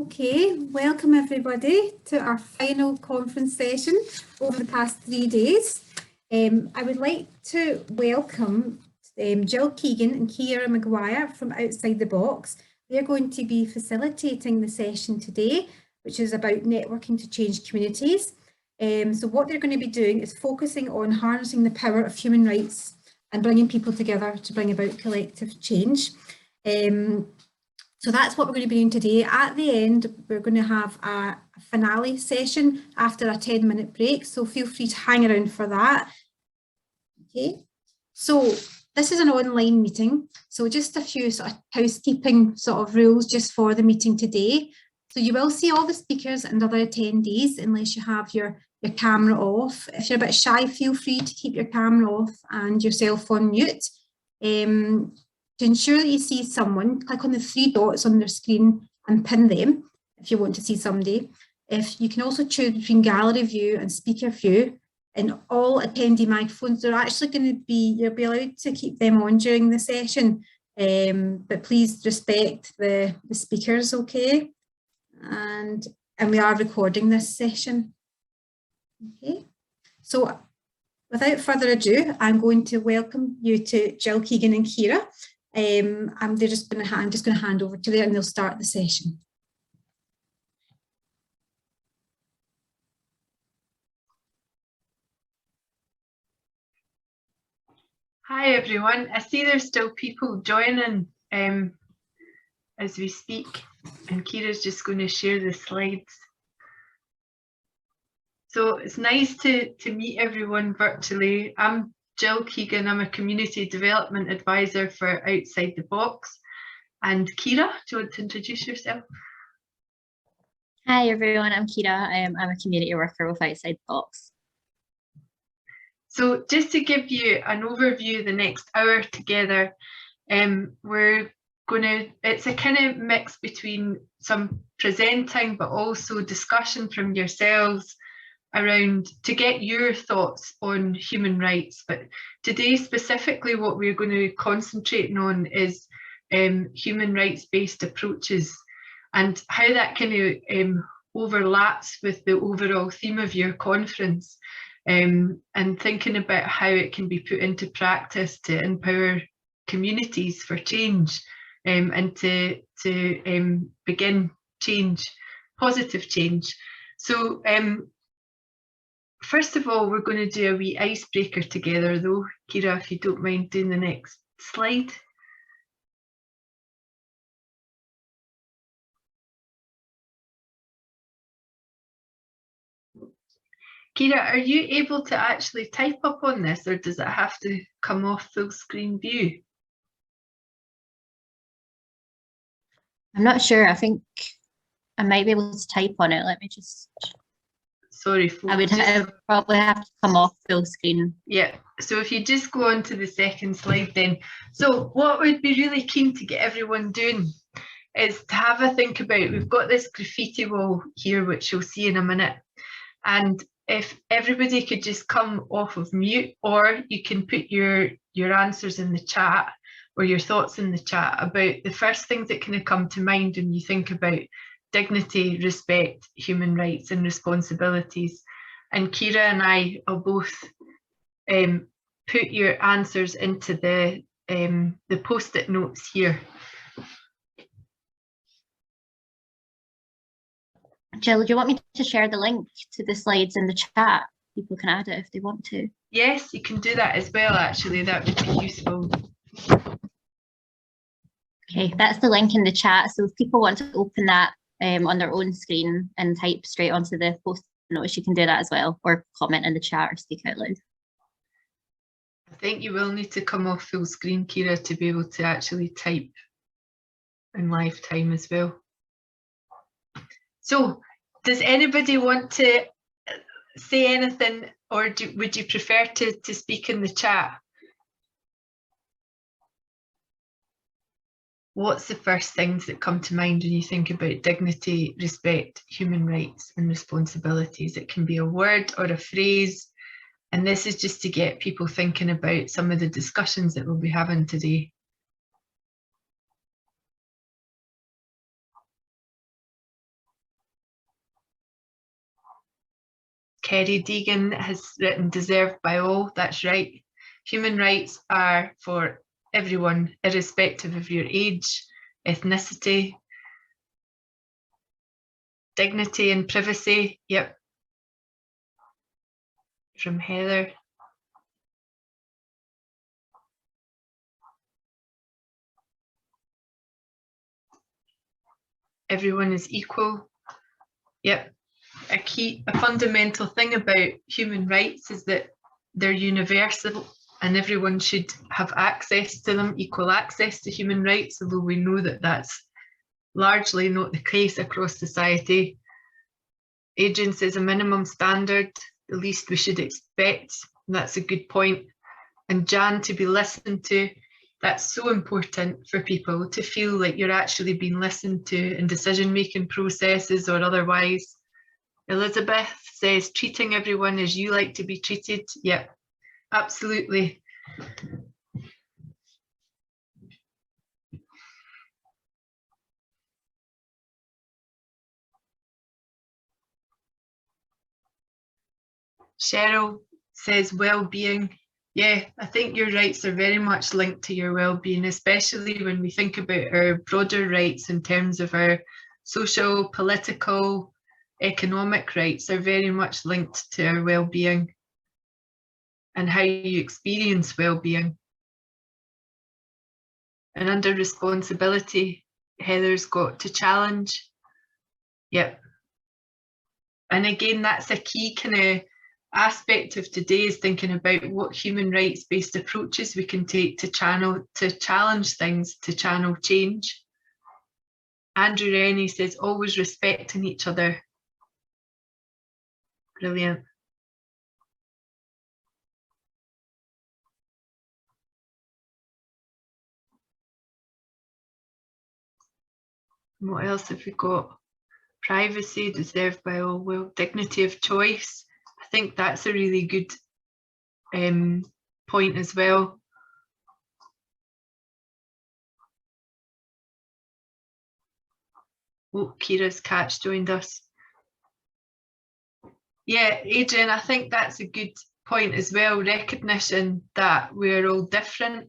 Okay, welcome everybody to our final conference session over the past 3 days. I would like to welcome Jill Keegan and Ciara Maguire from Outside the Box. They're going to be facilitating the session today, which is about networking to change communities. So what they're going to be doing is focusing on harnessing the power of human rights and bringing people together to bring about collective change. So that's what we're going to be doing today. At the end, we're going to have a finale session after a 10-minute break. So feel free to hang around for that. Okay, so this is an online meeting. So just a few sort of housekeeping sort of rules just for the meeting today. So you will see all the speakers and other attendees unless you have your camera off. If you're a bit shy, feel free to keep your camera off and your cell phone mute. To ensure that you see someone, click on the 3 dots on their screen and pin them if you want to see somebody. If you can also choose between gallery view and speaker view, and all attendee microphones, they're actually going to be, you'll be allowed to keep them on during the session, but please respect the speakers, okay? And we are recording this session. Okay, so without further ado, I'm going to welcome you to Jill Keegan and Ciara. I'm just going to hand over to them and they'll start the session. Hi everyone, I see there's still people joining as we speak, and Ciara's just going to share the slides. So it's nice to meet everyone virtually. I'm Jill Keegan, I'm a Community Development Advisor for Outside the Box. And Ciara, do you want to introduce yourself? Hi everyone, I'm Ciara. I'm a community worker with Outside the Box. So just to give you an overview the next hour together, we're going to, it's a kind of mix between some presenting but also discussion from yourselves around to get your thoughts on human rights. But today specifically what we're going to concentrate on is human rights based approaches and how that kind of overlaps with the overall theme of your conference, and thinking about how it can be put into practice to empower communities for change, and to begin change, positive change. So first of all, we're going to do a wee icebreaker together though. Ciara, if you don't mind doing the next slide. Ciara, are you able to actually type up on this, or does it have to come off full screen view? I'm not sure. I think I might be able to type on it. Let me just... Sorry, folks. I would probably have to come off full screen. Yeah, so if you just go on to the second slide then. So what we'd be really keen to get everyone doing is to have a think about, we've got this graffiti wall here, which you'll see in a minute. And if everybody could just come off of mute, or you can put your answers in the chat or your thoughts in the chat about the first things that kind of come to mind when you think about dignity, respect, human rights and responsibilities. And Ciara and I will both put your answers into the post-it notes here. Jill, do you want me to share the link to the slides in the chat? People can add it if they want to. Yes, you can do that as well, actually. That would be useful. Okay, that's the link in the chat. So if people want to open that on their own screen and type straight onto the post-it notes, you can do that as well, or comment in the chat or speak out loud. I think you will need to come off full screen, Ciara, to be able to actually type in live time as well. So, does anybody want to say anything, or would you prefer to speak in the chat? What's the first things that come to mind when you think about dignity, respect, human rights and responsibilities? It can be a word or a phrase, and this is just to get people thinking about some of the discussions that we'll be having today. Kerry Deegan has written deserved by all. That's right. Human rights are for everyone, irrespective of your age, ethnicity, dignity and privacy. Yep. From Heather. Everyone is equal. Yep. A fundamental thing about human rights is that they're universal and everyone should have access to them, equal access to human rights, although we know that that's largely not the case across society. Agency is a minimum standard, the least we should expect. That's a good point. And Jan, to be listened to, that's so important for people to feel like you're actually being listened to in decision-making processes or otherwise. Elizabeth says, treating everyone as you like to be treated. Yep, absolutely. Cheryl says well-being. Yeah, I think your rights are very much linked to your well-being, especially when we think about our broader rights in terms of our social, political, economic rights are very much linked to our well-being and how you experience well-being. And under responsibility, Heather's got to challenge. Yep. And again, that's a key kind of aspect of today, is thinking about what human rights-based approaches we can take to challenge things, to channel change. Andrew Rennie says, always respecting each other. Brilliant. What else have we got? Privacy, deserved by all, well, dignity of choice. I think that's a really good point as well. Oh, Kira's catch joined us. Yeah, Adrian, I think that's a good point as well, recognition that we're all different,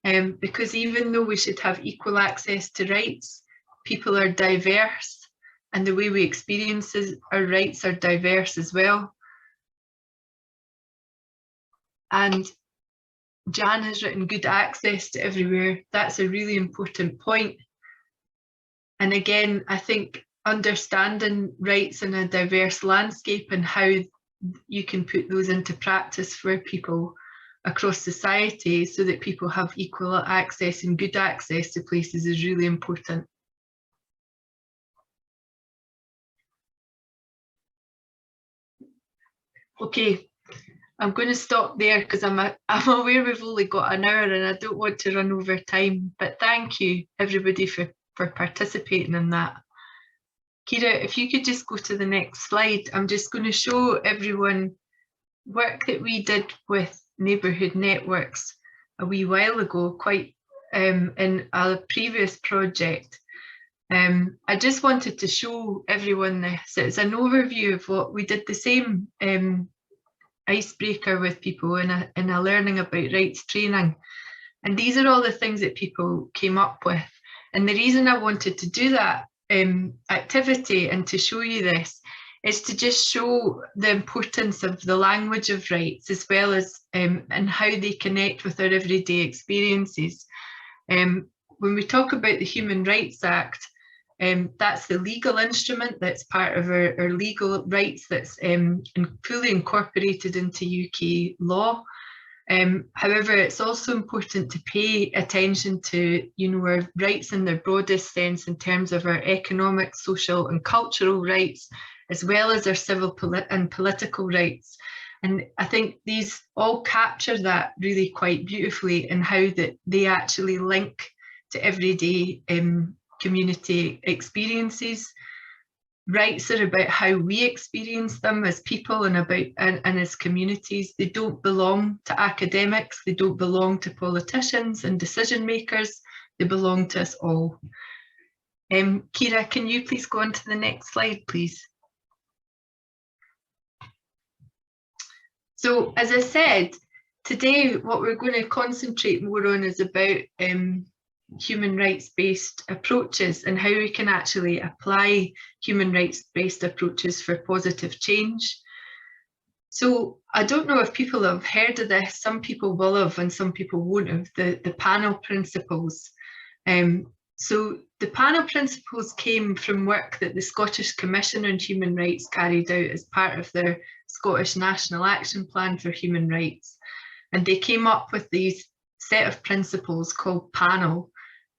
because even though we should have equal access to rights, people are diverse, and the way we experience our rights are diverse as well. And Jan has written good access to everywhere. That's a really important point. And again, I think understanding rights in a diverse landscape and how you can put those into practice for people across society so that people have equal access and good access to places is really important. Okay, I'm going to stop there because I'm aware we've only got an hour and I don't want to run over time, but thank you everybody for participating in that. Kira, if you could just go to the next slide, I'm just going to show everyone work that we did with Neighbourhood Networks a wee while ago, quite in a previous project. I just wanted to show everyone this. It's an overview of what we did, the same icebreaker with people in a learning about rights training. And these are all the things that people came up with. And the reason I wanted to do that activity and to show you this is to just show the importance of the language of rights, as well as and how they connect with our everyday experiences. When we talk about the Human Rights Act, that's the legal instrument that's part of our legal rights that's fully incorporated into UK law. However, it's also important to pay attention to, our rights in their broadest sense in terms of our economic, social and cultural rights, as well as our civil and political rights. And I think these all capture that really quite beautifully in how that they actually link to everyday community experiences. Rights are about how we experience them as people and as communities. They don't belong to academics, they don't belong to politicians and decision makers, they belong to us all. Kira, can you please go on to the next slide, please? So as I said, today what we're going to concentrate more on is about human rights-based approaches and how we can actually apply human rights-based approaches for positive change. So I don't know if people have heard of this. Some people will have and some people won't have, the panel principles. So the panel principles came from work that the Scottish Commission on Human Rights carried out as part of their Scottish National Action Plan for Human Rights. And they came up with these set of principles called panel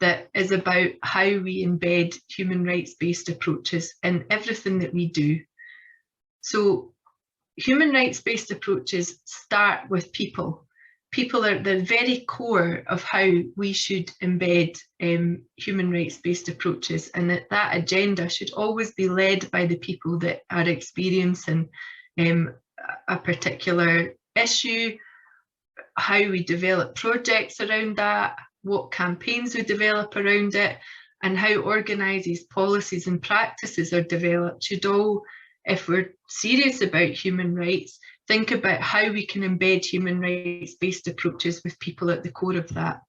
that is about how we embed human rights-based approaches in everything that we do. So human rights-based approaches start with people. People are the very core of how we should embed human rights-based approaches, and that agenda should always be led by the people that are experiencing a particular issue, how we develop projects around that, what campaigns we develop around it, and how organised policies and practices are developed should all, if we're serious about human rights, think about how we can embed human rights-based approaches with people at the core of that.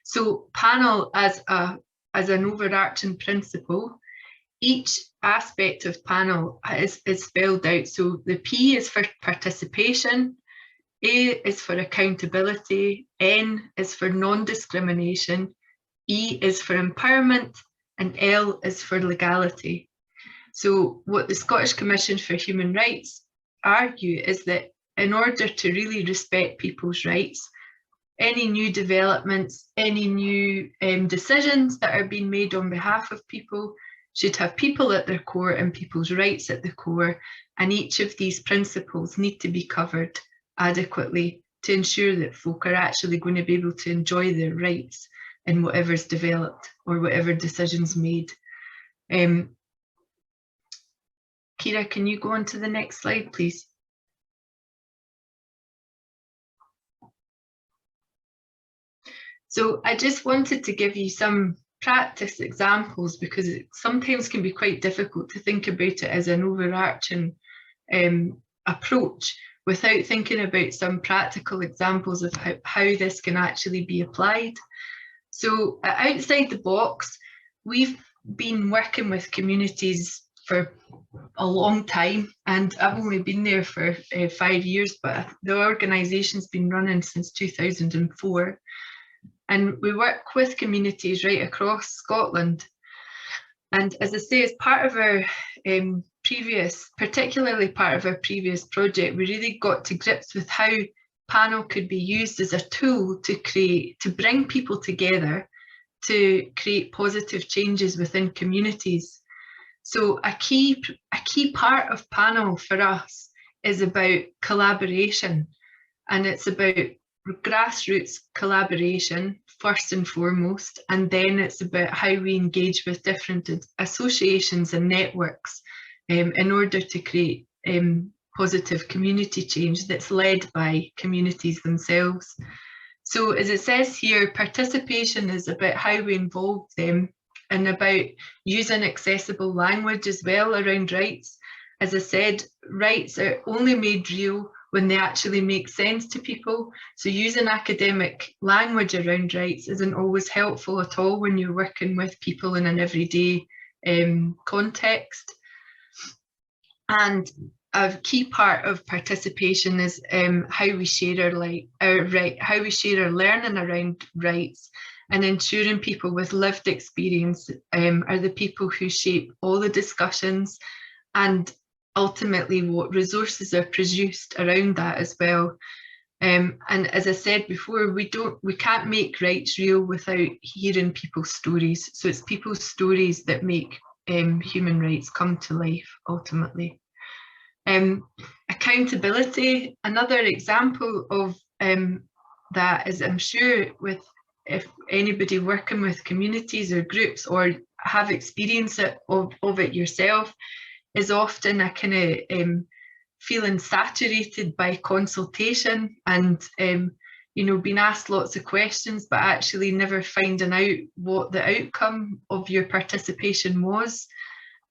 So panel as an overarching principle, each aspect of panel is spelled out. So the P is for participation, A is for accountability, N is for non-discrimination, E is for empowerment, and L is for legality. So what the Scottish Commission for Human Rights argue is that in order to really respect people's rights, any new developments, any new decisions that are being made on behalf of people should have people at their core and people's rights at the core, and each of these principles need to be covered adequately to ensure that folk are actually going to be able to enjoy their rights in whatever's developed or whatever decisions made. Kira, can you go on to the next slide, please? So I just wanted to give you some practice examples because it sometimes can be quite difficult to think about it as an overarching approach without thinking about some practical examples of how this can actually be applied. So outside the box, we've been working with communities for a long time, and I've only been there for 5 years, but the organisation's been running since 2004. And we work with communities right across Scotland. And as I say, as part of our particularly part of our previous project, we really got to grips with how panel could be used as a tool to bring people together to create positive changes within communities. So a key part of panel for us is about collaboration, and it's about grassroots collaboration first and foremost, and then it's about how we engage with different associations and networks in order to create positive community change that's led by communities themselves. So as it says here, participation is about how we involve them and about using accessible language as well around rights. As I said, rights are only made real when they actually make sense to people. So using academic language around rights isn't always helpful at all when you're working with people in an everyday context. And a key part of participation is how we share how we share our learning around rights, and ensuring people with lived experience are the people who shape all the discussions and ultimately what resources are produced around that as well. And as I said before, we can't make rights real without hearing people's stories. So it's people's stories that make human rights come to life ultimately. Accountability, another example of that is, I'm sure if anybody working with communities or groups or have experience of it yourself, is often a kind of feeling saturated by consultation and being asked lots of questions but actually never finding out what the outcome of your participation was.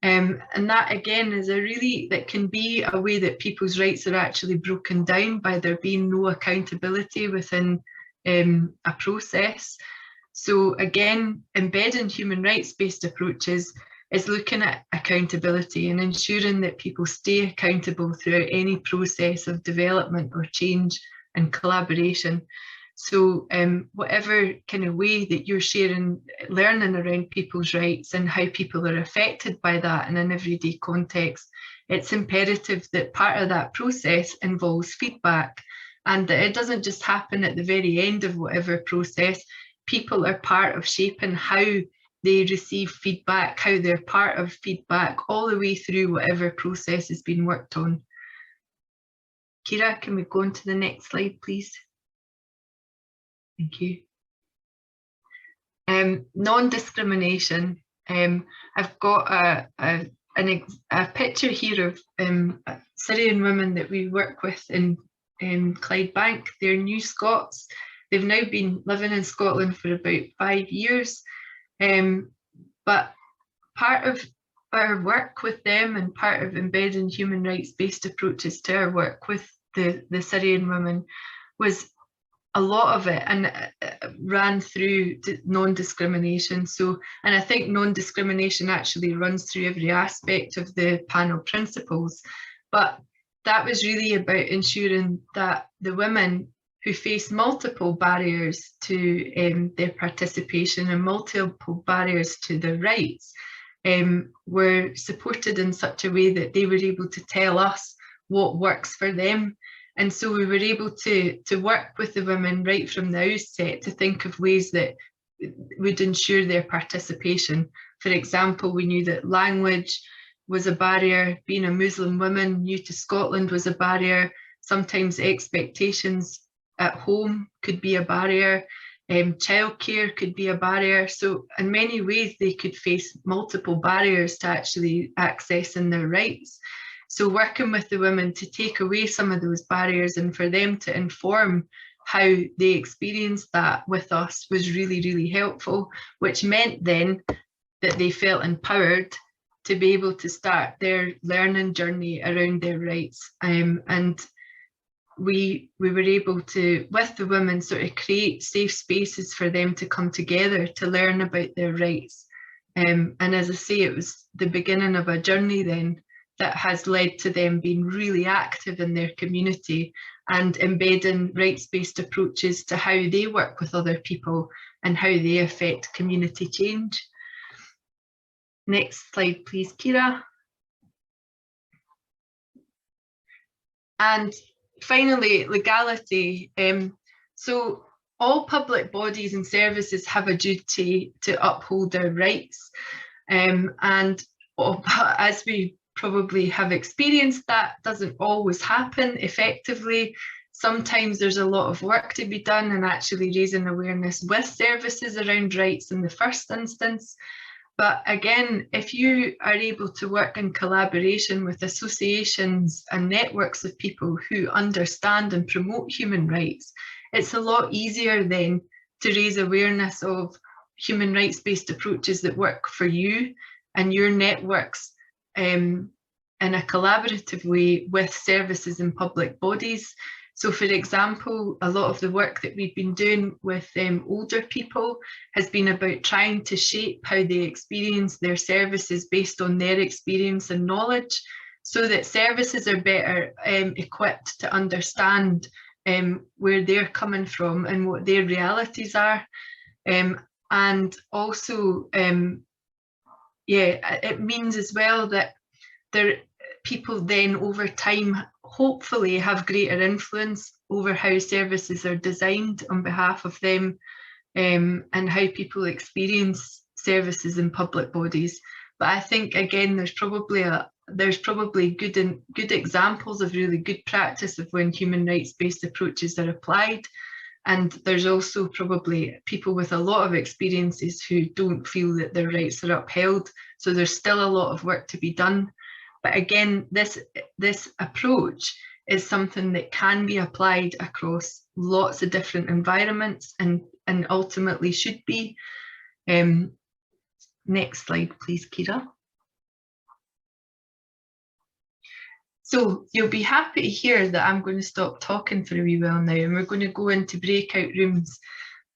And that again is that can be a way that people's rights are actually broken down by there being no accountability within a process. So again, embedding human rights-based approaches is looking at accountability and ensuring that people stay accountable throughout any process of development or change and collaboration. So whatever kind of way that you're sharing, learning around people's rights and how people are affected by that in an everyday context, it's imperative that part of that process involves feedback, and that it doesn't just happen at the very end of whatever process. People are part of shaping how they receive feedback, how they're part of feedback all the way through whatever process is being worked on. Kira, can we go on to the next slide, please? Thank you. Non-discrimination. I've got a picture here of Syrian women that we work with in Clydebank. They're New Scots. They've now been living in Scotland for about 5 years. But part of our work with them and part of embedding human rights-based approaches to our work with the Syrian women was a lot of it, and ran through non-discrimination. So, and I think non-discrimination actually runs through every aspect of the panel principles. But that was really about ensuring that the women who face multiple barriers to their participation and multiple barriers to their rights were supported in such a way that they were able to tell us what works for them. And so we were able to work with the women right from the outset to think of ways that would ensure their participation. For example, we knew that language was a barrier. Being a Muslim woman new to Scotland was a barrier. Sometimes expectations at home could be a barrier. Childcare could be a barrier. So in many ways, they could face multiple barriers to actually accessing their rights. So working with the women to take away some of those barriers and for them to inform how they experienced that with us was really, really helpful, which meant then that they felt empowered to be able to start their learning journey around their rights. And we were able to, with the women, sort of create safe spaces for them to come together to learn about their rights. And as I say, it was the beginning of a journey then that has led to them being really active in their community and embedding rights-based approaches to how they work with other people and how they affect community change. Next slide, please, Kira. And finally, legality. So all public bodies and services have a duty to uphold their rights. And as we probably have experienced, that doesn't always happen effectively. Sometimes there's a lot of work to be done in actually raising awareness with services around rights in the first instance. But again, if you are able to work in collaboration with associations and networks of people who understand and promote human rights, it's a lot easier then to raise awareness of human rights-based approaches that work for you and your networks in a collaborative way with services and public bodies. So for example, a lot of the work that we've been doing with older people has been about trying to shape how they experience their services based on their experience and knowledge, so that services are better equipped to understand where they're coming from and what their realities are. And also, it means as well that people then over time hopefully have greater influence over how services are designed on behalf of them, and how people experience services in public bodies. But I think again there's probably good examples of really good practice of when human rights-based approaches are applied. And there's also probably people with a lot of experiences who don't feel that their rights are upheld. So there's still a lot of work to be done. But again, this approach is something that can be applied across lots of different environments and ultimately should be. Next slide, please, Kira. So you'll be happy to hear that I'm going to stop talking for a wee while now, and we're going to go into breakout rooms.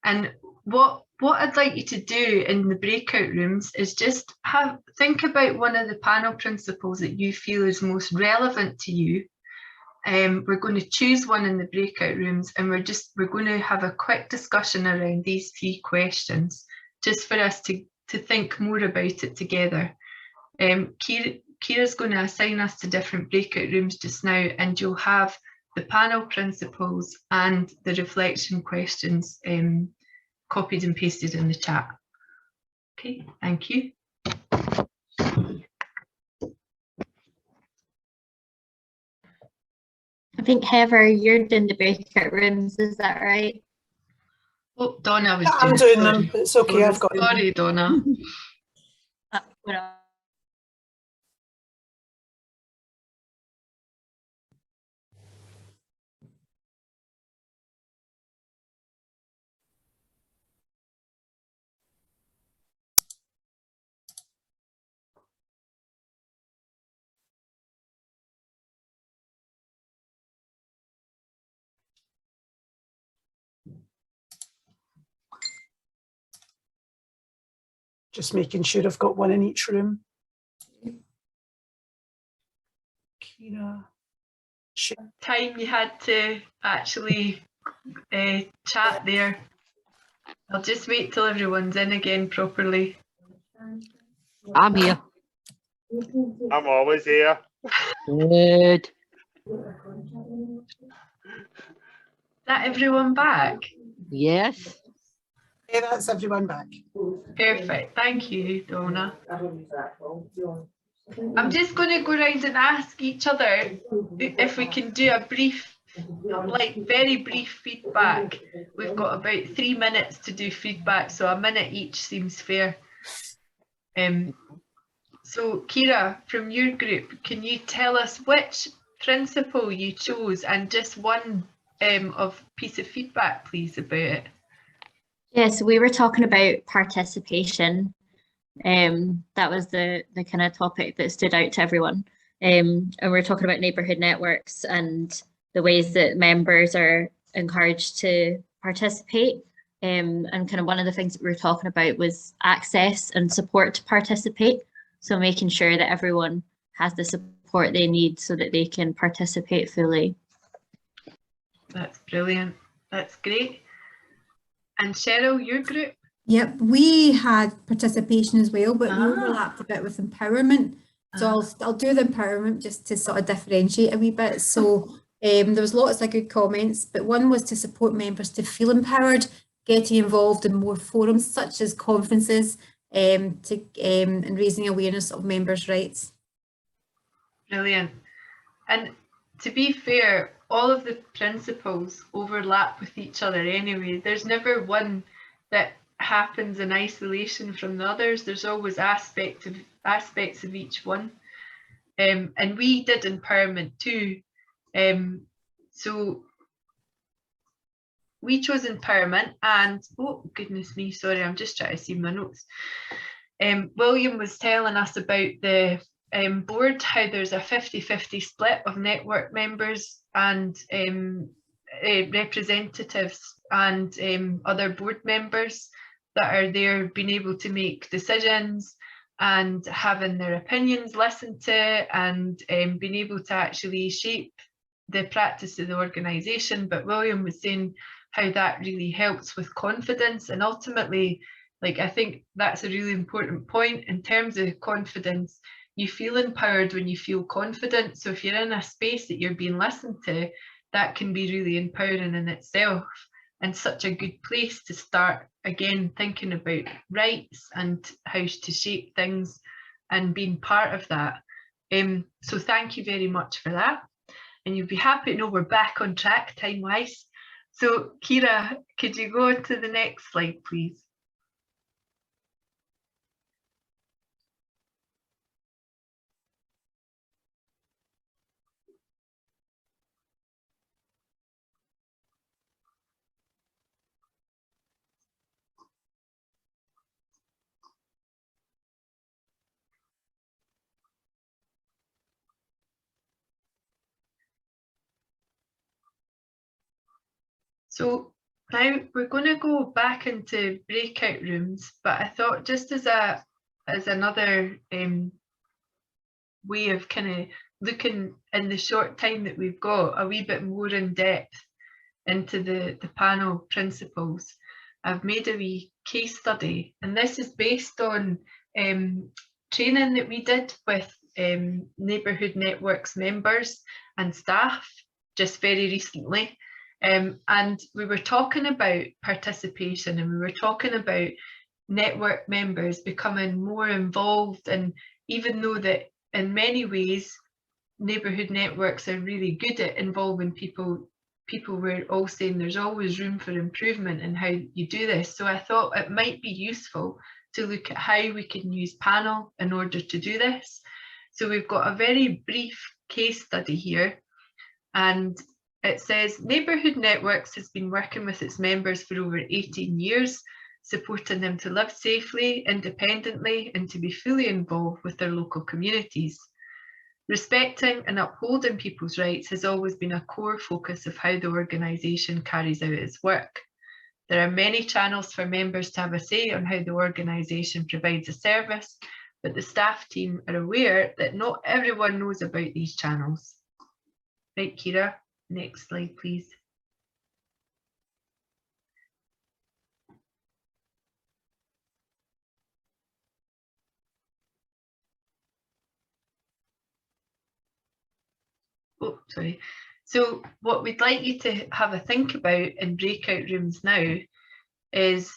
And what I'd like you to do in the breakout rooms is just think about one of the panel principles that you feel is most relevant to you. We're going to choose one in the breakout rooms, and we're going to have a quick discussion around these 3 questions, just for us to think more about it together. Kira's going to assign us to different breakout rooms just now, and you'll have the panel principles and the reflection questions copied and pasted in the chat. Okay, thank you. I think, Heather, you're doing the breakout rooms, is that right? Oh, Donna was I'm doing them. It's okay, I've got them. Sorry, Donna. Just making sure I've got one in each room. Kira. Time you had to actually chat there. I'll just wait till everyone's in again properly. I'm here. I'm always here. Good. Is that everyone back? Yes. Yeah, that's everyone back. Perfect. Thank you, Donna. I'm just going to go around and ask each other if we can do a brief, like very brief feedback. We've got about 3 minutes to do feedback, so a minute each seems fair. So Kira, from your group, can you tell us which principle you chose and just one piece of feedback, please, about it? Yes, we were talking about participation. That was the kind of topic that stood out to everyone. And we're talking about neighbourhood networks and the ways that members are encouraged to participate. And kind of one of the things that we were talking about was access and support to participate. So making sure that everyone has the support they need so that they can participate fully. That's brilliant. That's great. And Cheryl, your group? Yep, we had participation as well, but we overlapped a bit with empowerment. So I'll do the empowerment just to sort of differentiate a wee bit. So there was lots of good comments, but one was to support members to feel empowered, getting involved in more forums such as conferences, and raising awareness of members' rights. Brilliant. And to be fair, all of the principles overlap with each other anyway. There's never one that happens in isolation from the others. There's always aspects of each one. And we did empowerment too. So we chose empowerment, and oh goodness me, sorry, I'm just trying to see my notes. William was telling us about the board, how there's a 50-50 split of network members and representatives and other board members that are there being able to make decisions and having their opinions listened to and being able to actually shape the practice of the organisation. But William was saying how that really helps with confidence, and ultimately, like, I think that's a really important point in terms of confidence. You feel empowered when you feel confident. So if you're in a space that you're being listened to, that can be really empowering in itself, and such a good place to start again thinking about rights and how to shape things and being part of that. So thank you very much for that. And you'll be happy to know we're back on track time-wise. So Kira, could you go to the next slide, please? So now we're going to go back into breakout rooms, but I thought just as another way of kind of looking in the short time that we've got a wee bit more in depth into the panel principles, I've made a wee case study, and this is based on training that we did with Neighbourhood Networks members and staff just very recently. And we were talking about participation, and we were talking about network members becoming more involved. And even though that in many ways neighbourhood networks are really good at involving people were all saying there's always room for improvement in how you do this. So I thought it might be useful to look at how we can use panel in order to do this. So we've got a very brief case study here, and it says Neighbourhood Networks has been working with its members for over 18 years, supporting them to live safely, independently, and to be fully involved with their local communities. Respecting and upholding people's rights has always been a core focus of how the organisation carries out its work. There are many channels for members to have a say on how the organisation provides a service, but the staff team are aware that not everyone knows about these channels. Right, Kira? Next slide, please. Oh, sorry. So what we'd like you to have a think about in breakout rooms now is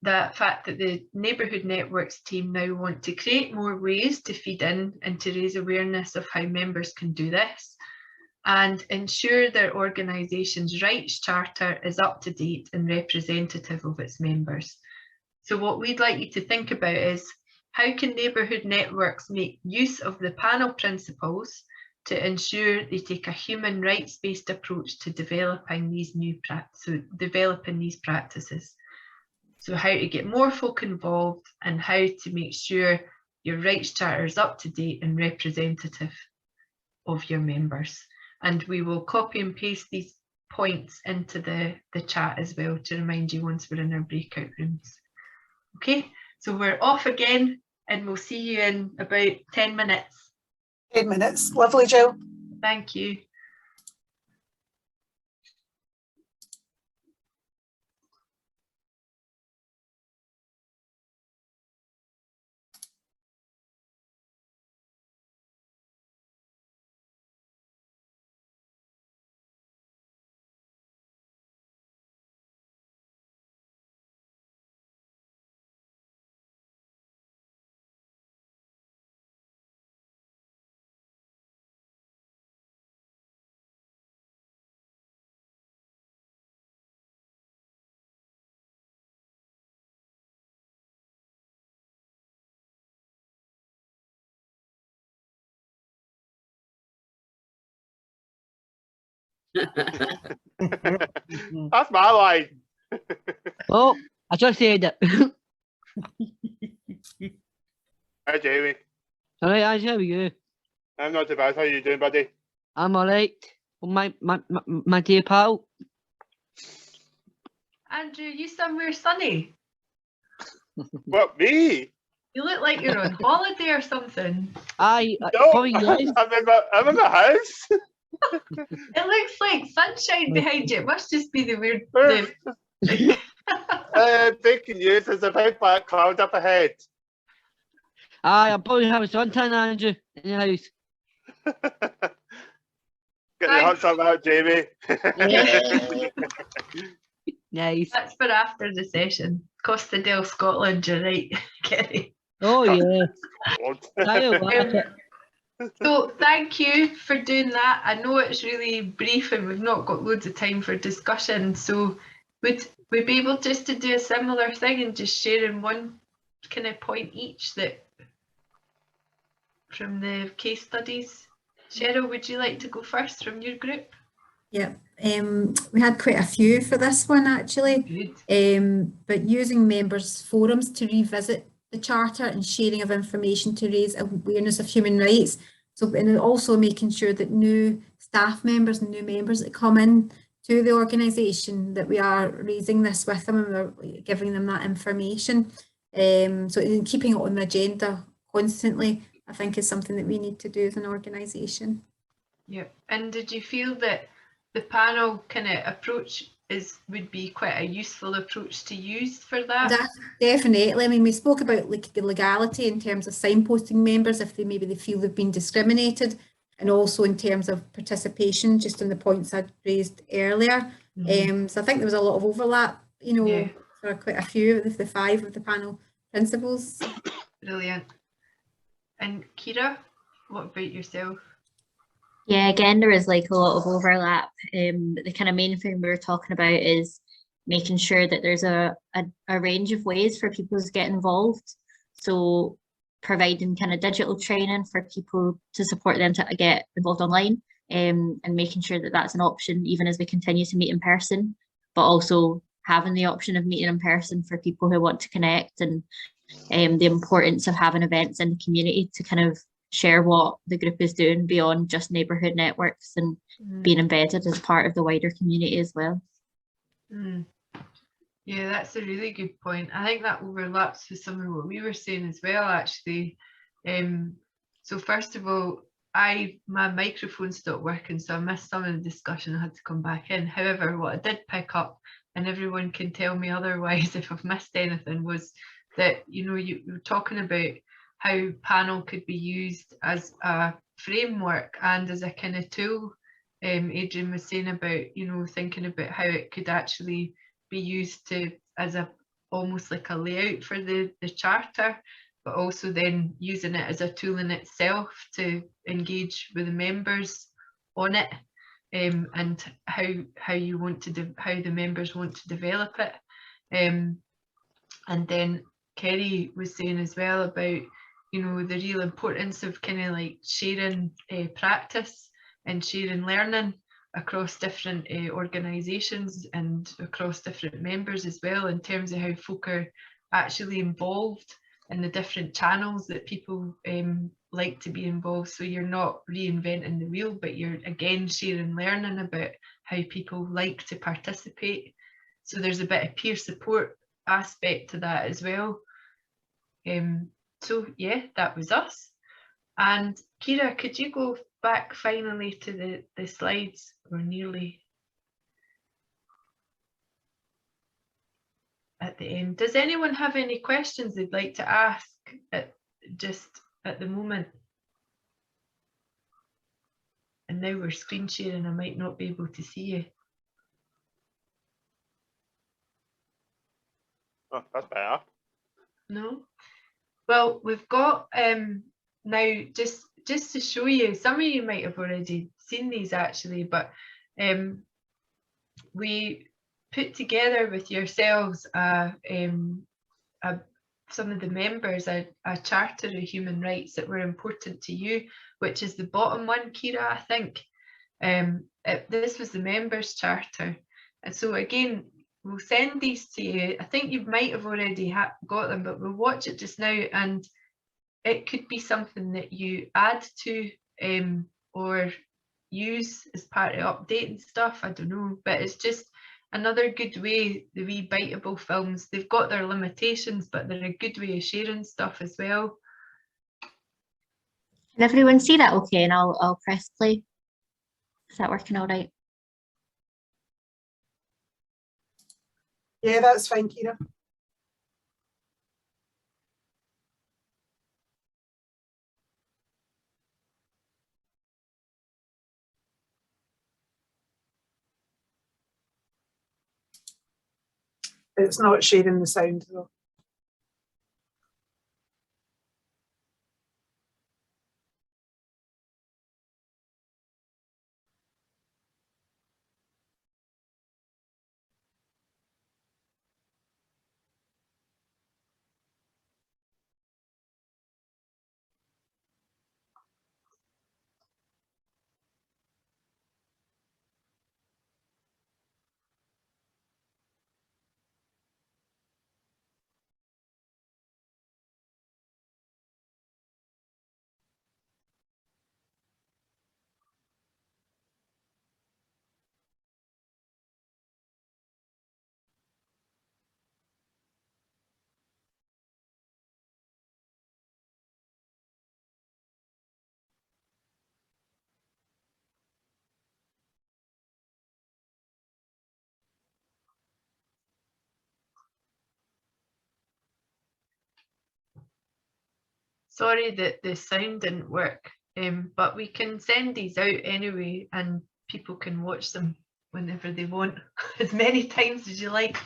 the fact that the Neighbourhood Networks team now want to create more ways to feed in and to raise awareness of how members can do this, and ensure their organisation's rights charter is up to date and representative of its members. So what we'd like you to think about is, how can neighbourhood networks make use of the panel principles to ensure they take a human rights-based approach to developing these practices? So how to get more folk involved, and how to make sure your rights charter is up to date and representative of your members. And we will copy and paste these points into the chat as well to remind you once we're in our breakout rooms. Okay, so we're off again, and we'll see you in about 10 minutes. 10 minutes. Lovely, Jill. Thank you. That's my line. Oh, I just said it. Hi, Jamie. All right, Ange, how are you? I'm not too bad. How you doing, buddy? I'm all right. Well, my dear pal. Andrew, you somewhere sunny? What, me? You look like you're on holiday or something. Aye, No, probably yes. I'm in my house. It looks like sunshine behind you. It must just be the weird. Breaking news, there's a big black cloud up ahead. Aye, I'm probably having suntan, Andrew, in the house. Get the hot tub out, Jamie. Nice. That's for after the session. Costa del Scotland, you're right, Kerry. Oh, yeah. God. So thank you for doing that. I know it's really brief and we've not got loads of time for discussion. So would we be able just to do a similar thing and just share in one kind of point each that from the case studies? Cheryl, would you like to go first from your group? Yeah, we had quite a few for this one actually, but using members' forums to revisit the Charter and sharing of information to raise awareness of human rights. So, and also making sure that new staff members and new members that come in to the organisation that we are raising this with them and we're giving them that information. So keeping it on the agenda constantly, I think, is something that we need to do as an organisation. Yeah, and did you feel that the panel kind of approach would be quite a useful approach to use for that? Definitely. I mean, we spoke about legality in terms of signposting members if they feel they've been discriminated, and also in terms of participation, just on the points I'd raised earlier. So I think there was a lot of overlap, for quite a few of the 5 of the panel principles. Brilliant. And Kira, what about yourself? Yeah, again, there is like a lot of overlap. The kind of main thing we were talking about is making sure that there's a range of ways for people to get involved. So providing kind of digital training for people to support them to get involved online, and making sure that that's an option even as we continue to meet in person, but also having the option of meeting in person for people who want to connect, and the importance of having events in the community to kind of share what the group is doing beyond just neighbourhood networks, and being embedded as part of the wider community as well. Yeah, that's a really good point. I think that overlaps with some of what we were saying as well, actually. So first of all, my microphone stopped working, so I missed some of the discussion. I had to come back in. However, what I did pick up, and everyone can tell me otherwise if I've missed anything, was that, you were talking about how panel could be used as a framework and as a kind of tool. Adrian was saying about, thinking about how it could actually be used as almost like a layout for the charter, but also then using it as a tool in itself to engage with the members on it, and how the members want to develop it. And then Kerry was saying as well about, the real importance of kind of like sharing practice and sharing learning across different organisations and across different members as well, in terms of how folk are actually involved in the different channels that people like to be involved. So you're not reinventing the wheel, but you're again sharing learning about how people like to participate. So there's a bit of peer support aspect to that as well. So yeah, that was us. And Kira, could you go back finally to the slides? We're nearly at the end. Does anyone have any questions they'd like to ask just at the moment? And now we're screen sharing, I might not be able to see you. Oh, that's better. No? Well, we've got now just to show you, some of you might have already seen these actually, but we put together with yourselves some of the members a charter of human rights that were important to you, which is the bottom one, Kira, I think. This was the members charter, and so again we'll send these to you. I think you might have already got them, but we'll watch it just now, and it could be something that you add to or use as part of updating stuff. I don't know, but it's just another good way. The wee biteable films, they've got their limitations, but they're a good way of sharing stuff as well. Can everyone see that okay? And I'll press play. Is that working all right? Yeah, that's fine, Kira. It's not sharing the sound though. sorry that the sound didn't work, but we can send these out anyway, and people can watch them whenever they want, as many times as you like.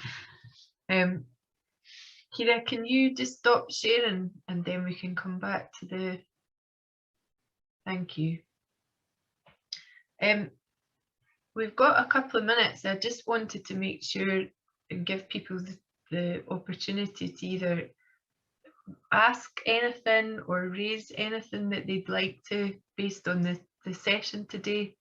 Kira, can you just stop sharing and then we can come back to the... Thank you. We've got a couple of minutes. I just wanted to make sure and give people the opportunity to either ask anything or raise anything that they'd like to based on the session today.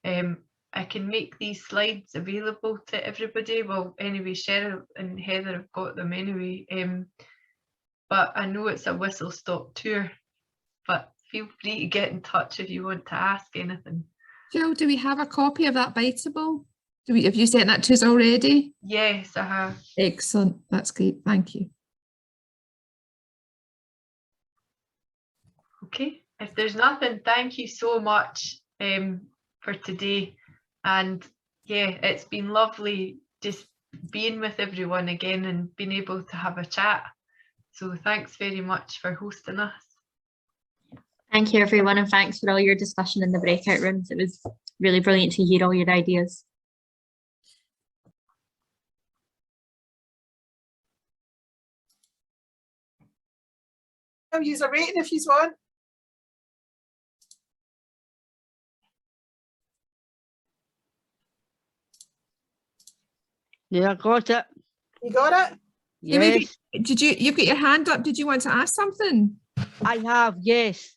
I can make these slides available to everybody. Well, anyway, Cheryl and Heather have got them anyway. But I know it's a whistle-stop tour, but feel free to get in touch if you want to ask anything. Jill, do we have a copy of that biteable? Have you sent that to us already? Yes, I have. Excellent, that's great, thank you. Okay, if there's nothing, thank you so much for today. And yeah, it's been lovely just being with everyone again and being able to have a chat. So thanks very much for hosting us. Thank you, everyone, and thanks for all your discussion in the breakout rooms. It was really brilliant to hear all your ideas. I'll use a rating if you want. Yeah, I got it. You got it? Yes, You've got your hand up, did you want to ask something? I have, yes.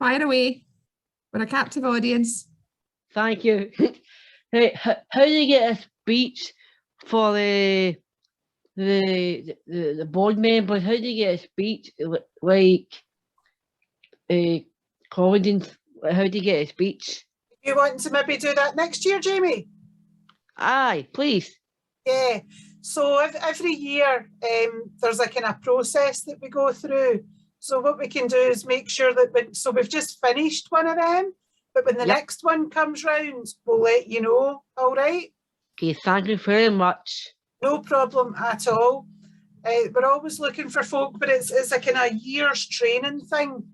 Fire away, we're a captive audience. Thank you. Hey, how do you get a speech for the board members? How do you get a speech like confidence? How do you get a speech? You want to maybe do that next year, Jamie? Aye, please. Yeah. So every year there's a kind of process that we go through. So what we can do is make sure that so we've just finished one of them, but when the next one comes round, we'll let you know. All right. Okay, thank you very much. No problem at all. We're always looking for folk, but it's a kind of year's training thing.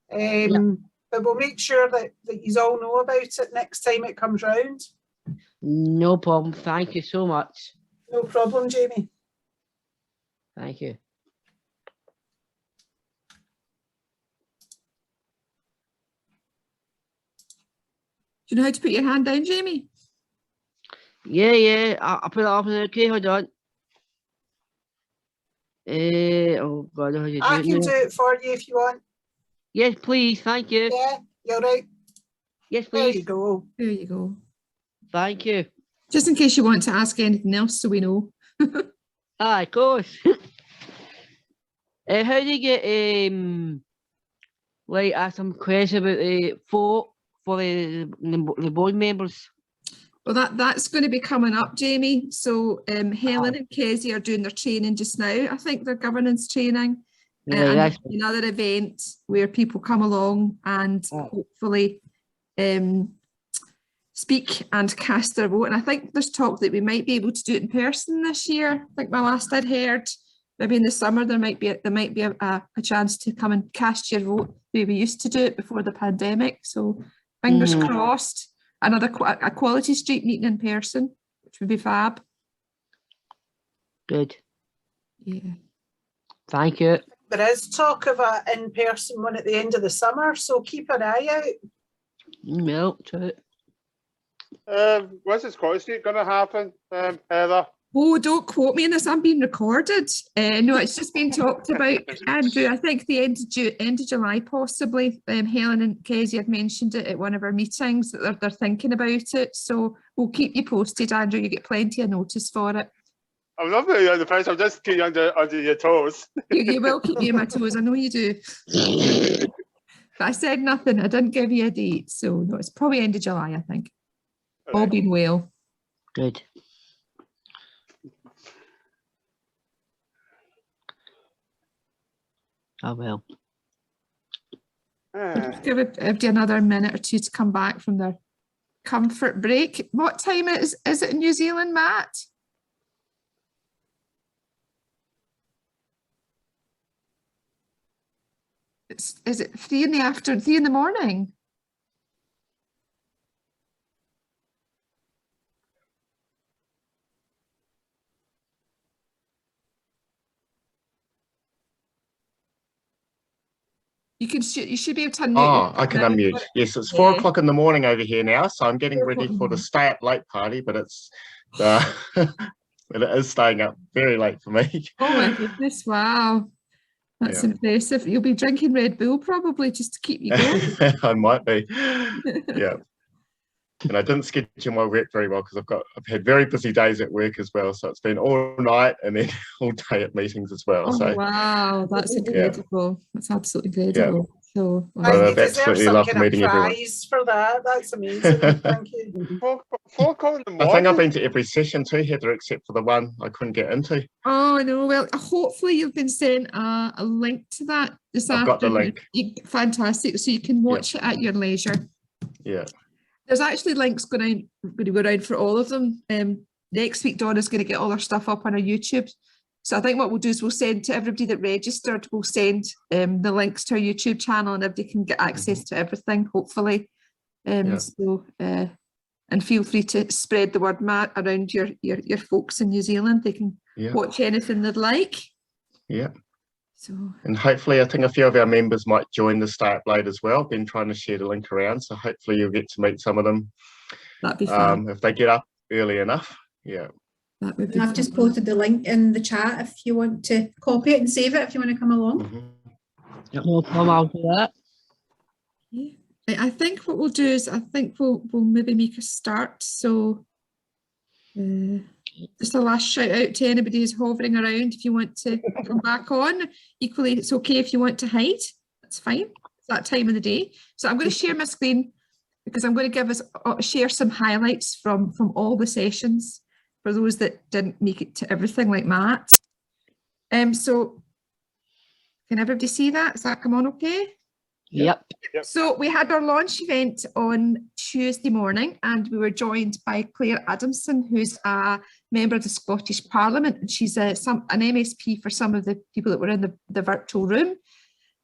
But we'll make sure that you all know about it next time it comes round. No problem. Thank you so much. No problem, Jamie. Thank you. Do you know how to put your hand down, Jamie? Yeah, I'll put it up. Okay, hold on. Oh God, how do you do I it can now? do it for you if you want. Yes, please. Thank you. Yeah, you're right. Yes, There you please. go. There you go. Thank you. Just in case you want to ask anything else so we know. Aye, of course. How do you get like ask some questions about the vote for the board members? Well, that's going to be coming up, Jamie. So Helen and Kezzy are doing their training just now. I think their governance training. Yeah, And that's another event where people come along and hopefully speak and cast their vote. And I think there's talk that we might be able to do it in person this year. I think my last I'd heard, maybe in the summer there might be a chance to come and cast your vote. We used to do it before the pandemic, so fingers crossed. Another a Quality Street meeting in person, which would be fab. good. Yeah. Thank you. There is talk of an in-person one at the end of the summer, so keep an eye out. No, true. When's the Scottish Street going to happen, Heather? Oh, don't quote me on this. I'm being recorded. No, it's just been talked about, Andrew. I think the end of July, possibly. Helen and Kezzy had mentioned it at one of our meetings that they're thinking about it. So we'll keep you posted, Andrew. You get plenty of notice for it. I'm not really on the fence. I'm just keeping you under your toes. You will keep me on my toes. I know you do. But I said nothing. I didn't give you a date. So no, it's probably end of July, I think. All being well. Good. I will. We'll just give everybody another minute or two to come back from their comfort break. What time is it in New Zealand, Matt? is it 3 in the afternoon, 3 in the morning? You should be able to unmute. Oh, I can unmute. Yes, it's 4 Yeah. o'clock in the morning over here now, so I'm getting 4 ready o'clock in for the the stay up late party, but it's but it is staying up very late for me. Oh my goodness, wow. That's Yeah. impressive. You'll be drinking Red Bull probably just to keep you going. I might be. Yeah. And I didn't schedule my work very well because I've had very busy days at work as well. So it's been all night and then all day at meetings as well. Oh so wow, that's incredible. That's absolutely incredible. So Well, You I've deserve absolutely some loved kind of meeting everyone. prize for that. That's amazing. Thank you. 4 o'clock in the morning. I think I've been to every session too, Heather, except for the one I couldn't get into. oh no, well hopefully you've been sent a link to that this I've got the afternoon. link. Fantastic. So you can watch it at your leisure. Yeah. There's actually links going to go around for all of them. Next week, Donna's going to get all our stuff up on our YouTube. So I think what we'll do is we'll send to everybody that registered, we'll send the links to our YouTube channel and everybody can get access to everything, hopefully. So, and feel free to spread the word, Matt, around your folks in New Zealand. They can watch anything they'd like. Yeah. So, and hopefully I think a few of our members might join the Stay Up Late as well. Been trying to share the link around, so hopefully you'll get to meet some of them. That'd be fun. If they get up early enough. Yeah. That would be And I've fun. just posted the link in the chat if you want to copy it and save it if you want to come along. No problem, I'll do that. Yeah. I think what we'll do is I think we'll maybe make a start. So just a last shout out to anybody who's hovering around. If you want to come back on, equally it's okay if you want to hide. That's fine. It's that time of the day. So I'm going to share my screen because I'm going to give us share some highlights from all the sessions for those that didn't make it to everything like Matt. So can everybody see that? Does that come on okay? Yep. So we had our launch event on Tuesday morning and we were joined by Claire Adamson, who's a member of the Scottish Parliament, and she's an MSP for some of the people that were in the virtual room.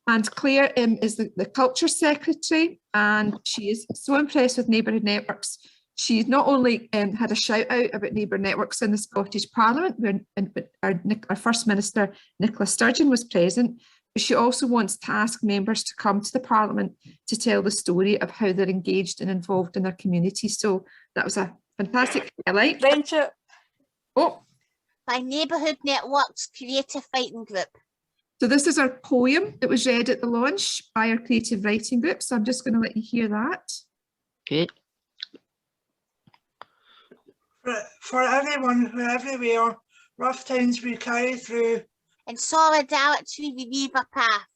And Claire is the Culture Secretary, and she is so impressed with Neighbourhood Networks. She's not only had a shout out about Neighbourhood Networks in the Scottish Parliament, where our First Minister, Nicola Sturgeon, was present, but she also wants to ask members to come to the Parliament to tell the story of how they're engaged and involved in their community. So that was a fantastic highlight. Friendship. Oh, By Neighbourhood Networks Creative Writing Group. so this is our poem that was read at the launch by our creative writing group. So I'm just going to let you hear that. Okay. For everyone who everywhere, rough times we carry through. In solidarity we weave a path.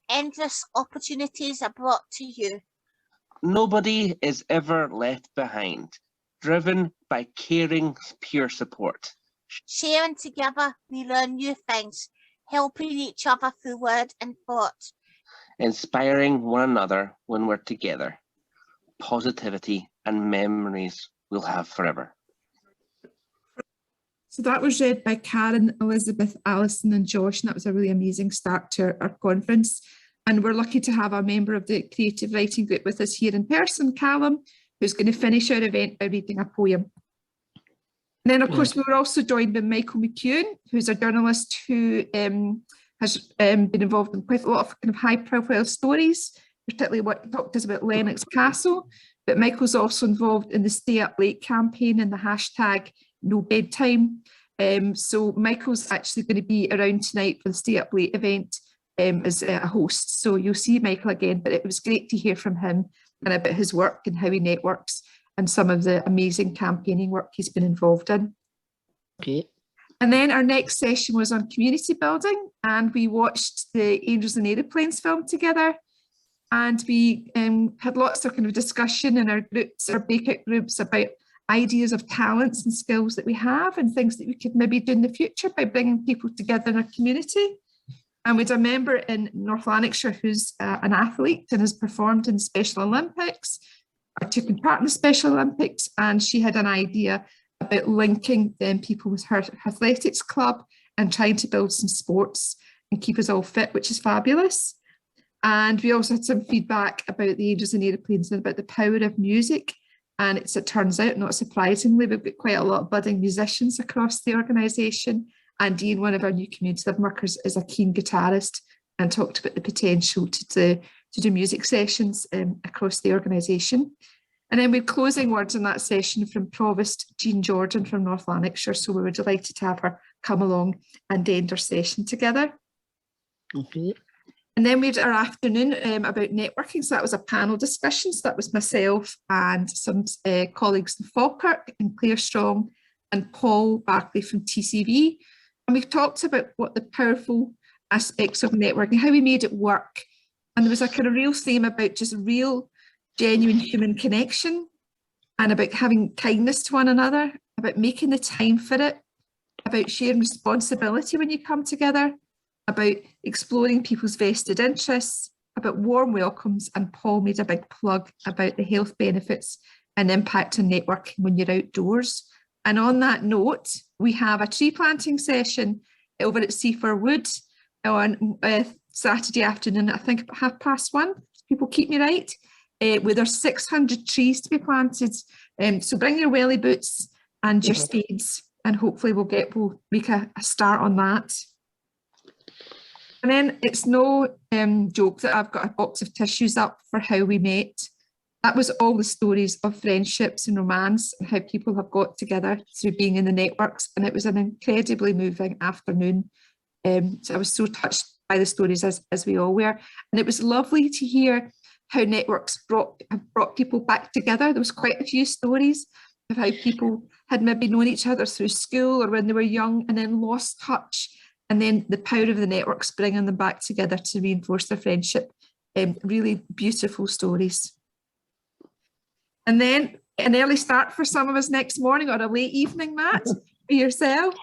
Endless opportunities are brought to you. Nobody is ever left behind, driven by caring peer support. Sharing together we learn new things, helping each other through word and thought. Inspiring one another when we're together. Positivity and memories we'll have forever. So that was read by Karen, Elizabeth, Alison and Josh, and that was a really amazing start to our conference. And we're lucky to have a member of the creative writing group with us here in person, Callum, who's going to finish our event by reading a poem. And then, of course, we were also joined by Michael McEwen, who's a journalist who has been involved in quite a lot of kind of high-profile stories, particularly what he talked to us about Lennox Castle. But Michael's also involved in the Stay Up Late campaign and the hashtag No Bedtime. So Michael's actually going to be around tonight for the Stay Up Late event as a host. So you'll see Michael again, but it was great to hear from him and about his work and how he networks and some of the amazing campaigning work he's been involved in. Okay. And then our next session was on community building, and we watched the Angels and Aeroplanes film together. And we had lots of kind of discussion in our groups, our breakout groups, about ideas of talents and skills that we have and things that we could maybe do in the future by bringing people together in our community. And we had a member in North Lanarkshire who's an athlete and has performed in the Special Olympics, or taken part in the Special Olympics, and she had an idea about linking people with her athletics club and trying to build some sports and keep us all fit, which is fabulous. And we also had some feedback about the Angels and Aeroplanes and about the power of music. And it turns out, not surprisingly, we've got quite a lot of budding musicians across the organisation. And Dean, one of our new community living workers, is a keen guitarist and talked about the potential to do music sessions across the organisation. And then we had closing words in that session from Provost Jean Jordan from North Lanarkshire. So we were delighted to have her come along and end our session together. Okay. And then we had our afternoon about networking. So that was a panel discussion. So that was myself and some colleagues from Falkirk and Claire Strong and Paul Barclay from TCV. And we've talked about what the powerful aspects of networking, how we made it work. And there was a kind of real theme about just real, genuine human connection and about having kindness to one another, about making the time for it, about sharing responsibility when you come together, about exploring people's vested interests, about warm welcomes, and Paul made a big plug about the health benefits and impact on networking when you're outdoors. And on that note, we have a tree planting session over at Seafor Wood on Saturday afternoon, I think about 1:30. People keep me right, where there's 600 trees to be planted. So bring your welly boots and your spades, and hopefully we'll make a start on that. And then it's no joke that I've got a box of tissues up for how we met. That was all the stories of friendships and romance and how people have got together through being in the networks. And it was an incredibly moving afternoon. So I was so touched by the stories as we all were. And it was lovely to hear how networks have brought people back together. There was quite a few stories of how people had maybe known each other through school or when they were young and then lost touch. And then the power of the networks bringing them back together to reinforce their friendship. Really beautiful stories. And then an early start for some of us next morning or a late evening, Matt, for yourself.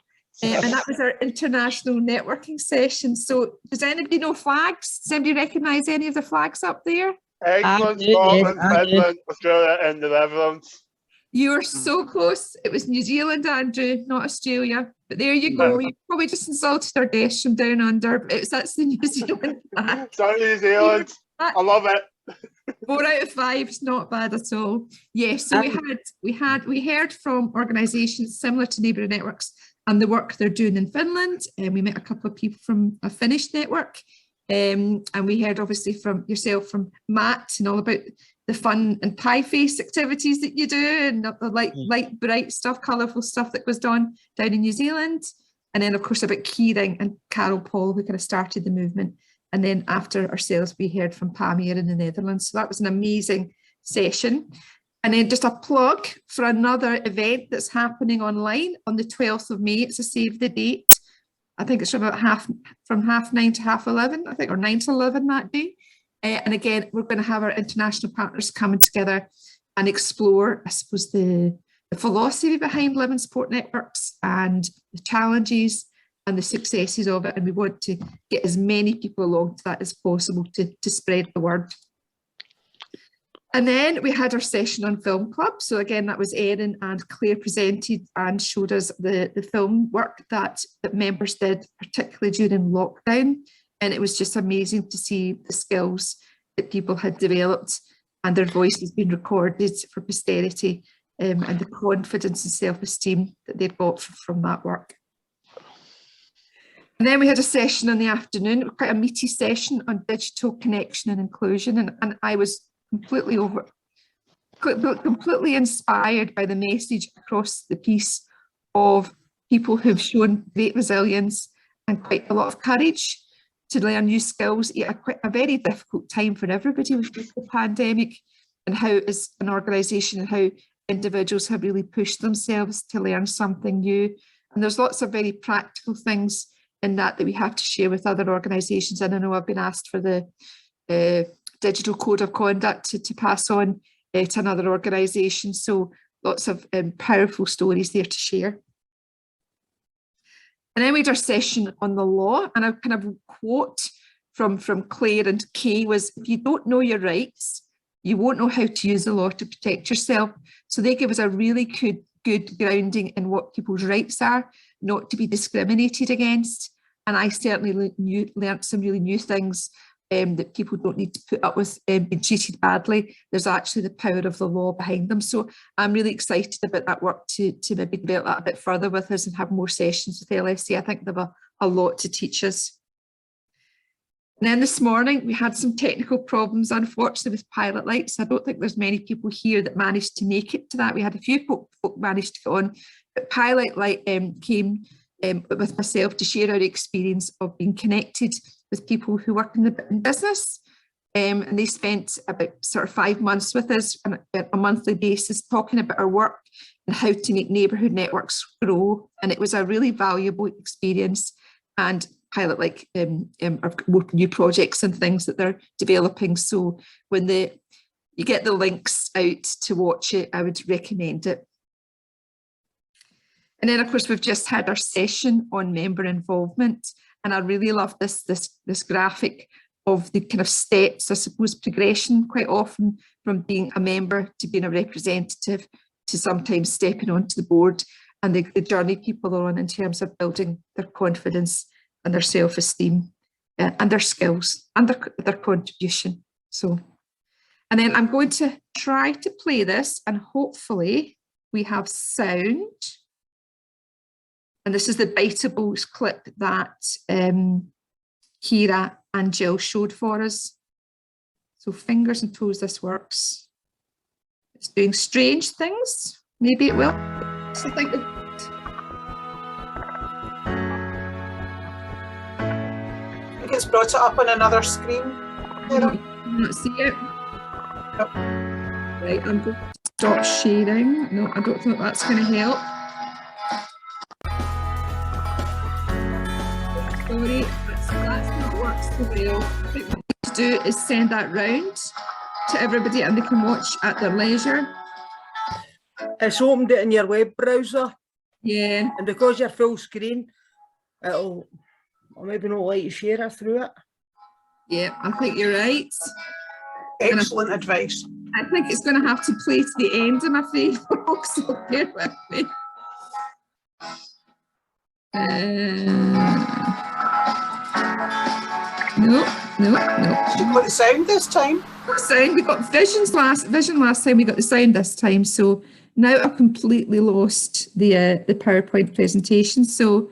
And that was our international networking session. So does anybody know flags? Does anybody recognise any of the flags up there? England, Scotland, Finland, Australia, and the Netherlands. You were so close. It was New Zealand, Andrew, not Australia. But there you go. You probably just insulted our guests from down under. But that's the New Zealand flag. Sorry, New Zealand. I love it. 4 out of 5 is not bad at all. Yes, so we heard from organisations similar to Neighbourhood Networks and the work they're doing in Finland. And we met a couple of people from a Finnish network. And we heard obviously from yourself, from Matt, and all about the fun and pie face activities that you do and the light, bright stuff, colourful stuff that was done down in New Zealand. And then of course about Keyring and Carol Paul, who kind of started the movement. And then after ourselves, we heard from Pamir in the Netherlands. So that was an amazing session. And then just a plug for another event that's happening online on the 12th of May. It's a save the date. I think it's from 9:30 to 11:30, I think, or 9 to 11 that day. And again, we're going to have our international partners coming together and explore, I suppose, the philosophy behind living sport networks and the challenges and the successes of it. And we want to get as many people along to that as possible to spread the word. And then we had our session on Film Club. So again, that was Erin and Claire presented and showed us the film work that members did, particularly during lockdown. And it was just amazing to see the skills that people had developed and their voices being recorded for posterity, and the confidence and self-esteem that they'd got from that work. And then we had a session in the afternoon, quite a meaty session on digital connection and inclusion. And I was completely inspired by the message across the piece of people who've shown great resilience and quite a lot of courage to learn new skills at a very difficult time for everybody with the pandemic, and how as an organisation and how individuals have really pushed themselves to learn something new. And there's lots of very practical things in that we have to share with other organisations. And I know I've been asked for the digital code of conduct to pass on to another organisation. So lots of powerful stories there to share. And then we had our session on the law, and a kind of quote from Claire and Kay was, if you don't know your rights, you won't know how to use the law to protect yourself. So they give us a really good grounding in what people's rights are, not to be discriminated against. And I certainly learnt some really new things that people don't need to put up with being treated badly. There's actually the power of the law behind them. So I'm really excited about that work to maybe develop that a bit further with us and have more sessions with LSE. I think they've a lot to teach us. And then this morning we had some technical problems, unfortunately, with pilot lights. I don't think there's many people here that managed to make it to that. We had a few folk managed to get on, but pilot light came with myself to share our experience of being connected with people who work in business. And they spent about sort of 5 months with us on a monthly basis talking about our work and how to make neighbourhood networks grow. And it was a really valuable experience. And pilot like new projects and things that they're developing. So when you get the links out to watch it, I would recommend it. And then of course we've just had our session on member involvement, and I really love this graphic of the kind of steps, I suppose, progression quite often from being a member to being a representative to sometimes stepping onto the board, and the journey people are on in terms of building their confidence and their self-esteem and their skills and their contribution. So, and then I'm going to try to play this, and hopefully we have sound. And this is the biteables clip that Kira and Jill showed for us. So fingers and toes this works. It's doing strange things. Maybe it will. So I think it's brought it up on another screen. I not see it. Yep. Right, I'm going to stop sharing. No, I don't think that's going to help. Sorry, that's not worked so well. I think what we need to do is send that round to everybody and they can watch at their leisure. It's opened it in your web browser. Yeah. And because you're full screen, it'll maybe not let you share it through it. Yeah, I think you're right. Excellent advice. I think it's going to have to play to the end, I'm afraid, folks, so bear with me. No. You got the sound this time. Sound. We got vision last time. We got the sound this time. So now I've completely lost the PowerPoint presentation. So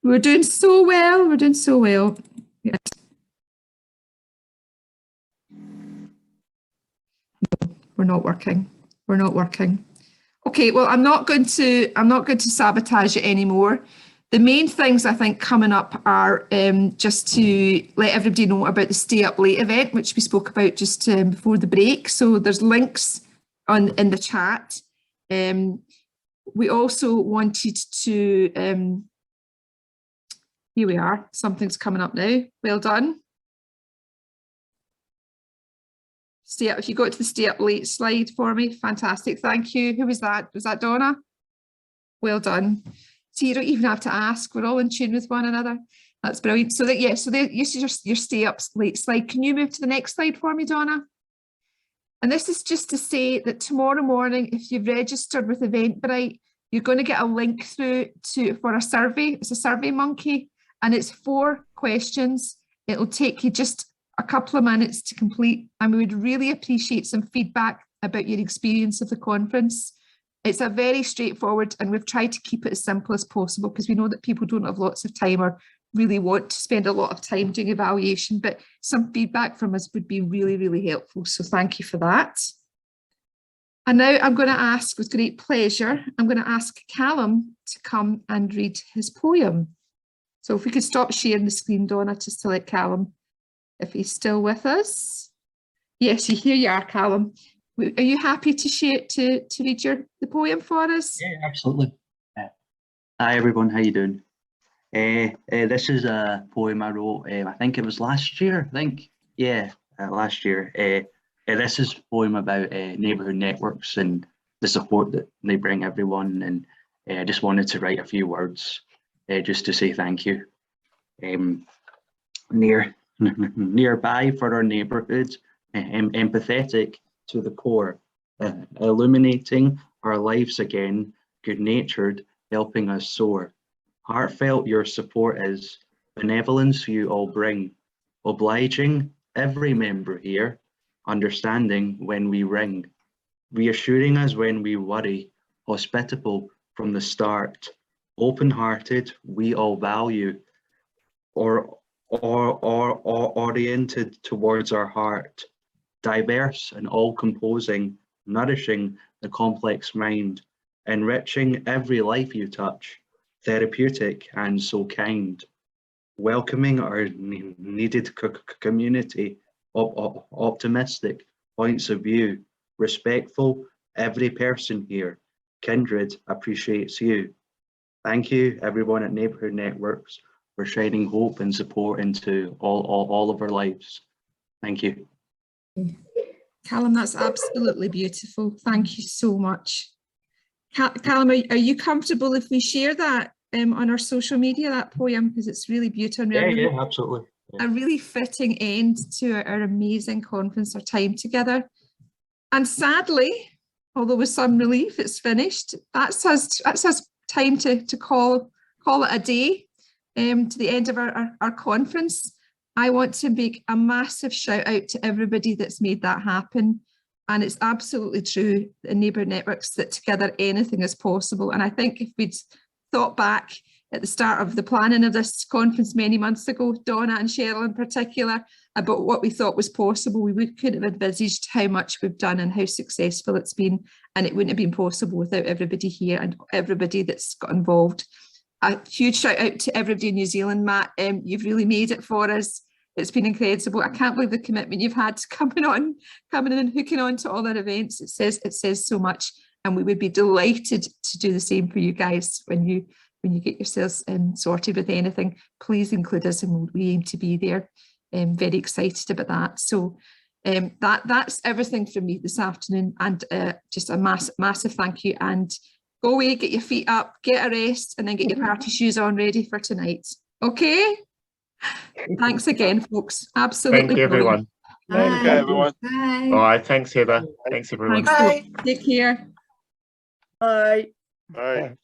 we're doing so well. We're doing so well. Yes. No, we're not working. We're not working. Okay. Well, I'm not going to sabotage it anymore. The main things I think coming up are just to let everybody know about the Stay Up Late event, which we spoke about just before the break. So there's links in the chat. We also wanted to, here we are, something's coming up now. Well done. Stay up, if you go to the Stay Up Late slide for me, fantastic, thank you. Who was that? Was that Donna? Well done. So you don't even have to ask, we're all in tune with one another. That's brilliant. So that, yeah, so this is your Stay Up Late slide. Can you move to the next slide for me, Donna? And this is just to say that tomorrow morning, if you've registered with Eventbrite, you're going to get a link through for a survey. It's a Survey Monkey, and it's 4 questions. It'll take you just a couple of minutes to complete, and we would really appreciate some feedback about your experience of the conference. It's a very straightforward, and we've tried to keep it as simple as possible because we know that people don't have lots of time or really want to spend a lot of time doing evaluation, but some feedback from us would be really, really helpful. So thank you for that. And now I'm going to ask, with great pleasure, I'm going to ask Callum to come and read his poem. So if we could stop sharing the screen, Donna, just to let Callum, if he's still with us. Yes, here you are, Callum. Are you happy to share to read the poem for us? Yeah, absolutely. Hi everyone, how you doing? This is a poem I wrote. I think it was last year. Last year. This is a poem about neighbourhood networks and the support that they bring everyone. And I just wanted to write a few words just to say thank you. Nearby for our neighbourhoods, empathetic to the core, illuminating our lives again, good-natured, helping us soar. Heartfelt your support is, benevolence you all bring, obliging, every member here, understanding when we ring, reassuring us when we worry, hospitable from the start, open-hearted, we all value, or oriented towards our heart, diverse and all-composing, nourishing the complex mind, enriching every life you touch, therapeutic and so kind, welcoming our needed community, optimistic points of view, respectful, every person here, kindred appreciates you. Thank you everyone at Neighbourhood Networks for shining hope and support into all of our lives. Thank you. Callum, that's absolutely beautiful. Thank you so much. Callum, are you comfortable if we share that on our social media, that poem, because it's really beautiful. Yeah, absolutely. Yeah. A really fitting end to our amazing conference, our time together. And sadly, although with some relief, it's finished. That's us time to call it a day to the end of our conference. I want to make a massive shout out to everybody that's made that happen. And it's absolutely true, the Neighbourhood Networks, that together anything is possible. And I think if we'd thought back at the start of the planning of this conference many months ago, Donna and Cheryl in particular, about what we thought was possible, we couldn't have envisaged how much we've done and how successful it's been. And it wouldn't have been possible without everybody here and everybody that's got involved. A huge shout out to everybody in New Zealand, Matt. You've really made it for us. It's been incredible. I can't believe the commitment you've had to coming in and hooking on to all our events. It says so much, and we would be delighted to do the same for you guys when you get yourselves sorted with anything. Please include us, and we aim to be there. Very excited about that. So that's everything from me this afternoon, and just a massive thank you. And go away, get your feet up, get a rest, and then get your party shoes on ready for tonight. Okay. Thanks again, folks. Absolutely. Thank you, everyone. Okay, everyone. Bye. All right, thanks, Heather. Thanks, everyone. Thanks. Take care. Bye. Bye.